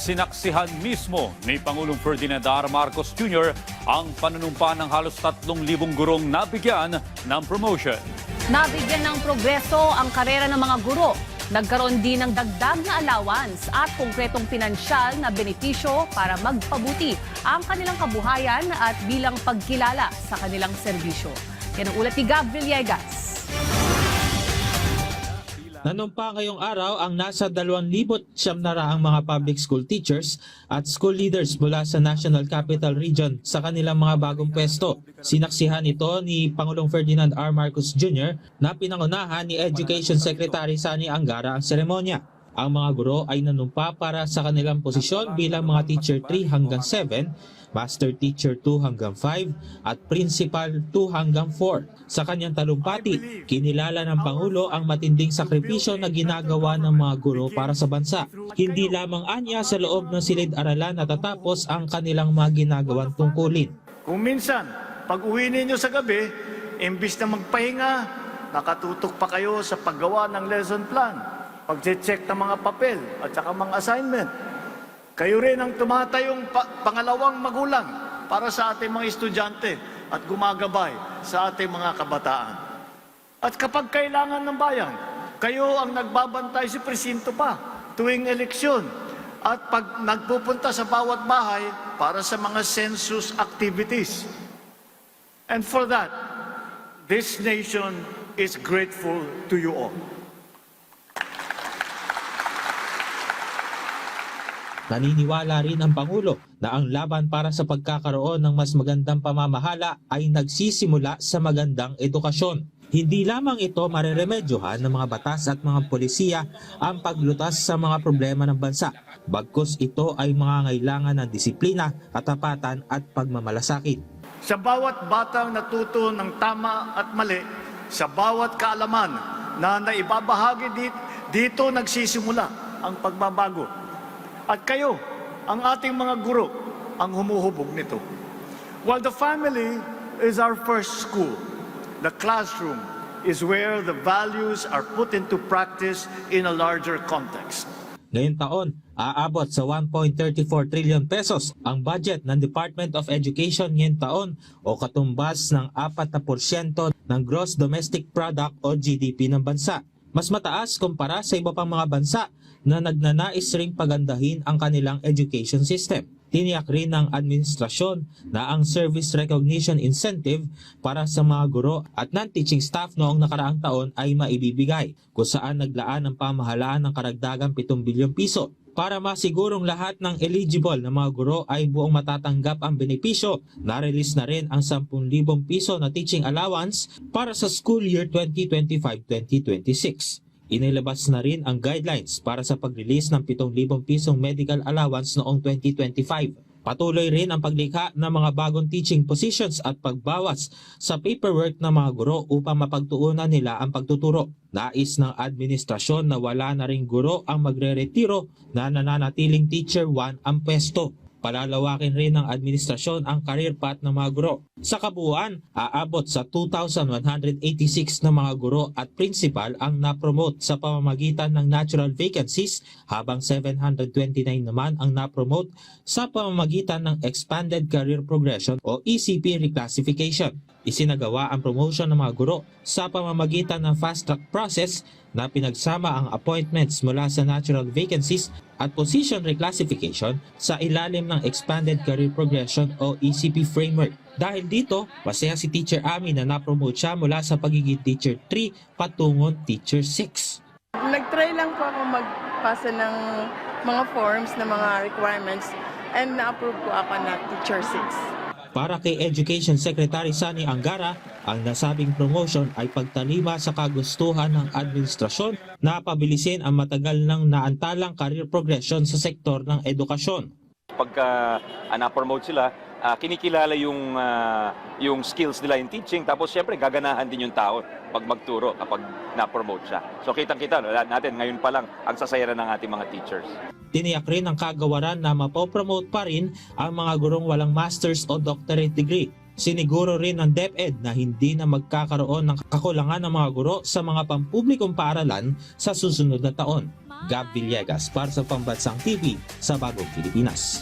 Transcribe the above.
Sinaksihan mismo ni Pangulong Ferdinand R. Marcos Jr. ang panunumpa ng halos 3,000 gurong nabigyan ng promotion. Nabigyan ng progreso ang karera ng mga guro. Nagkaroon din ng dagdag na allowance at konkretong pinansyal na benepisyo para magpabuti ang kanilang kabuhayan at bilang pagkilala sa kanilang serbisyo. Yan ang ulat ni Gab Villegas. Nanumpa ngayong araw ang nasa 2,700 mga public school teachers at school leaders mula sa National Capital Region sa kanilang mga bagong pwesto. Sinaksihan ito ni Pangulong Ferdinand R. Marcos Jr. na pinangunahan ni Education Secretary Sani Angara ang seremonya. Ang mga guro ay nanumpa para sa kanilang posisyon bilang mga Teacher 3 hanggang 7, Master Teacher 2 hanggang 5 at Principal 2 hanggang 4. Sa kanyang talumpati, kinilala ng Pangulo ang matinding sakripisyo na ginagawa ng mga guro para sa bansa. Hindi lamang anya sa loob ng silid-aralan natatapos ang kanilang mga ginagawang tungkulin. Kung minsan, pag uwi ninyo sa gabi, imbis na magpahinga, nakatutok pa kayo sa paggawa ng lesson plan, pag-check ng mga papel at saka mga assignment. Kayo rin ang tumatayong pangalawang magulang para sa ating mga estudyante at gumagabay sa ating mga kabataan. At kapag kailangan ng bayan, kayo ang nagbabantay si presinto pa tuwing eleksyon at pag nagpupunta sa bawat bahay para sa mga census activities. And for that, this nation is grateful to you all. Naniniwala rin ang Pangulo na ang laban para sa pagkakaroon ng mas magandang pamamahala ay nagsisimula sa magandang edukasyon. Hindi lamang ito mareremedyohan ng mga batas at mga polisiya ang paglutas sa mga problema ng bansa. Bagkus ito ay mangangailangan ng disiplina, katapatan at pagmamalasakit. Sa bawat batang natuto ng tama at mali, sa bawat kaalaman na naibabahagi dito nagsisimula ang pagbabago. At kayo, ang ating mga guro, ang humuhubog nito. While the family is our first school, the classroom is where the values are put into practice in a larger context. Ngayong taon, aabot sa 1.34 trillion pesos ang budget ng Department of Education ngayong taon o katumbas ng 4% ng Gross Domestic Product o GDP ng bansa. Mas mataas kumpara sa iba pang mga bansa na nagnanais ring pagandahin ang kanilang education system. Tiniyak rin ng administrasyon na ang Service Recognition Incentive para sa mga guro at non-teaching staff noong nakaraang taon ay maibibigay, kung saan naglaan ng pamahalaan ng karagdagang 7 bilyong piso. Para masigurong lahat ng eligible na mga guro ay buong matatanggap ang benepisyo, na-release na rin ang 10,000 piso na teaching allowance para sa school year 2025-2026. Inilabas na rin ang guidelines para sa pag-release ng 7,000 pisong medical allowance noong 2025. Patuloy rin ang paglikha ng mga bagong teaching positions at pagbawas sa paperwork ng mga guro upang mapagtuunan nila ang pagtuturo. Nais ng administrasyon na wala na ring guro ang magre-retiro na nananatiling teacher 1 ang pwesto. Palalawakin rin ng administrasyon ang career path ng mga guro. Sa kabuuan, aabot sa 2,186 na mga guro at principal ang napromote sa pamamagitan ng natural vacancies, habang 729 naman ang napromote sa pamamagitan ng expanded career progression o ECP reclassification. Isinagawa ang promotion ng mga guro sa pamamagitan ng fast-track process na pinagsama ang appointments mula sa natural vacancies at position reclassification sa ilalim ng Expanded Career Progression o ECP framework. Dahil dito, masaya si Teacher Ami na napromote siya mula sa pagiging Teacher 3 patungong Teacher 6. Nag-try lang po ako magpasa ng mga forms na mga requirements and na-approve po ako na Teacher 6. Para kay Education Secretary Sani Angara, ang nasabing promotion ay pagtalima sa kagustuhan ng administrasyon na pabilisin ang matagal nang naantalang career progression sa sektor ng edukasyon. Pagka na-promote sila, kinikilala yung skills nila in teaching, tapos siyempre gaganahan din yung tao pag magturo kapag na-promote siya. So kitang-kita natin ngayon pa lang ang sasayaran ng ating mga teachers. Tiniyak rin ng kagawaran na mapopromote pa rin ang mga gurong walang master's o doctorate degree. Siniguro rin ng DepEd na hindi na magkakaroon ng kakulangan ng mga guro sa mga pampublikong paaralan sa susunod na taon. Gab Villegas para sa Pambansang TV sa Bagong Pilipinas.